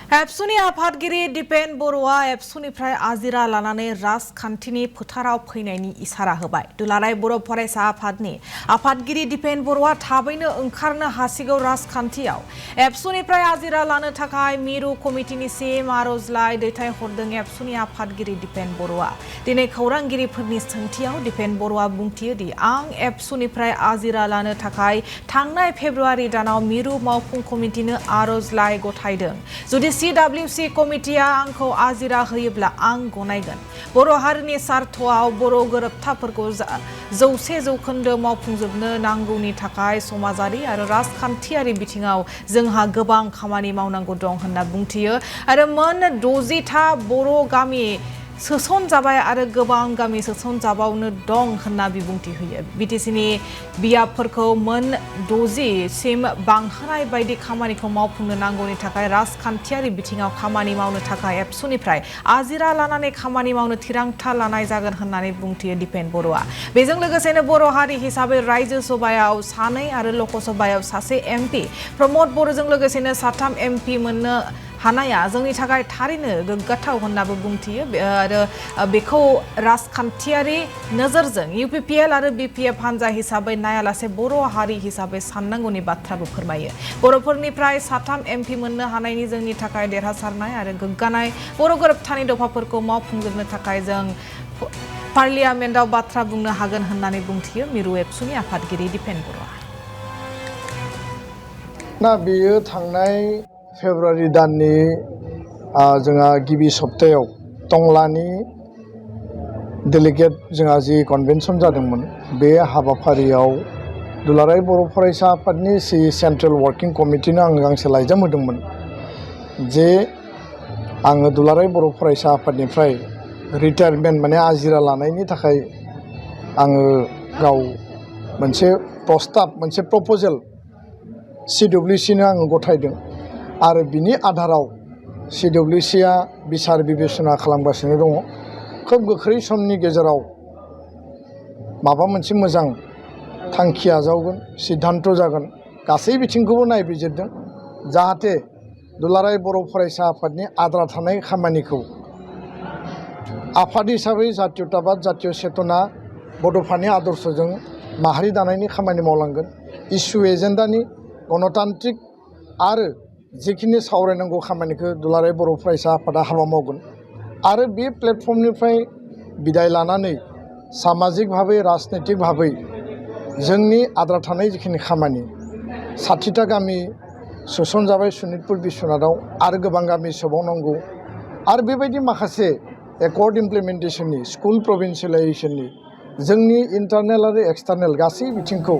एबसुनि आफादगिरि दिपेन बर'आ एबसुनिफ्राय आजिरा लानानै राजखान्थिनि फोथाराव फैनायनि इसारा होबाय। दुलाराय बर' फरायसा आफादनि आफादगिरि दिपेन बर'आ थाबैनो ओंखारनो हासिगौ राजखान्थियाव। एबसुनिफ्राय आजिरा लानो थाखाय मिरु कमिटिनिसिम आर'जलाइ दैथायहरदों एबसुनि आफादगिरि दिपेन बर'आ। दिनै खौरांगिरिफोरनि सोंथियाव दिपेन बर'आ बुंथियो दि आं एबसुनिफ्राय आजिरा लानो थाखाय थांनाय फेब्रुवारि दानाव मिरु मावफुं कमिटिनो आर'जलाइ गथायदों। जुदि CWC कमिटिया आंखौ आजिरा होयोब्ला आं गनायगोन। बर' हारिनि सार्थआव बर' गोरोबथाफोरखौ 100% मावफुंजोबनो नांगौनि थाखाय समाजारि आरो राजखान्थियारि बिथिङाव जोंहा गोबां खामानि मावनांगौ दं होनना बुंथियो आरो मोन 60था बर' गामि सोसनजाबाय आरो गोबां गामि सोसनजाबावनो दं होनना बिबुंथि होयो। BTCनि बियाबफोरखौ मोन 60 सिम बांहोनाय बायदि खामानिखौ मावफुंनो नांगौनि थाखाय राजखान्थियारि बिथिङाव खामानि मावनो थाखाय एबसुनिफ्राय आजिरा लानानै खामानि मावनो थिरांथा लानाय जागोन होननानै बुंथियो दिपेन बर'आ। बेजों लोगोसेनो बर' हारि हिसाबै रायजो सभायाव 2 आरो लकसभायाव 1 MP प्रमद बर'जों लोगोसेनो 3 MP मोननो हानाया जोंनि थाखाय थारैनो गोग्गाथाव होननाबो बुंथियो आरो बेखौ राजखान्थियारि नोजोरजों UPPL आरो BPF हानजा हिसाबै नायालासे बर' हारि हिसाबै साननांगौनि बाथ्राबो फोरमायो। बर'फोरनिफ्राय 3 MP मोननो हानायनि जोंनि थाखाय देरहासारनाय आरो गोग्गानाय। बर' गोरोबथानि दफाफोरखौ मावफुंजोबनो थाखाय जों पार्लियामेन्टआव बाथ्रा बुंनो हागोन होननानै बुंथियो मिरु एबसुनि आफादगिरि दिपेन बर'आ। ना बेयो थांनाय फेब्रुवारि दाननि जोंहा गिबि सप्तायाव टंलानि डेलिगेट जोंहा जि कन्वेन्सन जादोंमोन बे हाबाफारियाव दुलाराय बर' फरायसा आफादनि सेन्ट्रेल वार्किं कमिटिनो आङो गांसे लाइजाम होदोंमोन जे आङो दुलाराय बर' फरायसा आफादनिफ्राय रिटायारमेन्ट माने आजिरा लानायनि थाखाय आङो गाव मोनसे प्रस्ताब मोनसे प्रप'जेल CWCनो आङो गथायदों आरो बिनि आधाराव CWCआ बिसार बिबेसना खालामगासिनो दङ। खोब गोख्रै समनि गेजेराव माबा मोनसे मोजां थांखि आजावगोन, सिद्धान्त जागोन, गासै बिथिंखौबो नायबिजिरदों जाहाथे दुलाराय बर' फरायसा आफादनि आद्रा थानाय खामानिखौ आफाद हिसाबै जातीयताबाद जातीय चेतना बड'फानि आदर्शजों माहारि दानायनि खामानि मावलांगोन। इसु एजेन्डानि गणतान्त्रिक आरो जिखिनि सावरायनांगौ खामानिखौ दुलाराय बर' फरायसा आफादा हाबा मावगोन आरो बे प्लेटफर्मनिफ्राय बिदाय लानानै सामाजिक भाबै राजनैतिक भाबै जोंनि आद्रा थानाय जिखिनि खामानि 60था गामि सोसनजाबाय सनितपुर बिश्वनाथआव आरो गोबां गामि सोबावनांगौ आरो बेबायदि माखासे एकर्ड इमप्लिमेन्टेसननि स्कुल प्रभिन्सियेलाइजेसननि जोंनि इन्टारनेल आरो एक्सटार्नेल गासै बिथिंखौ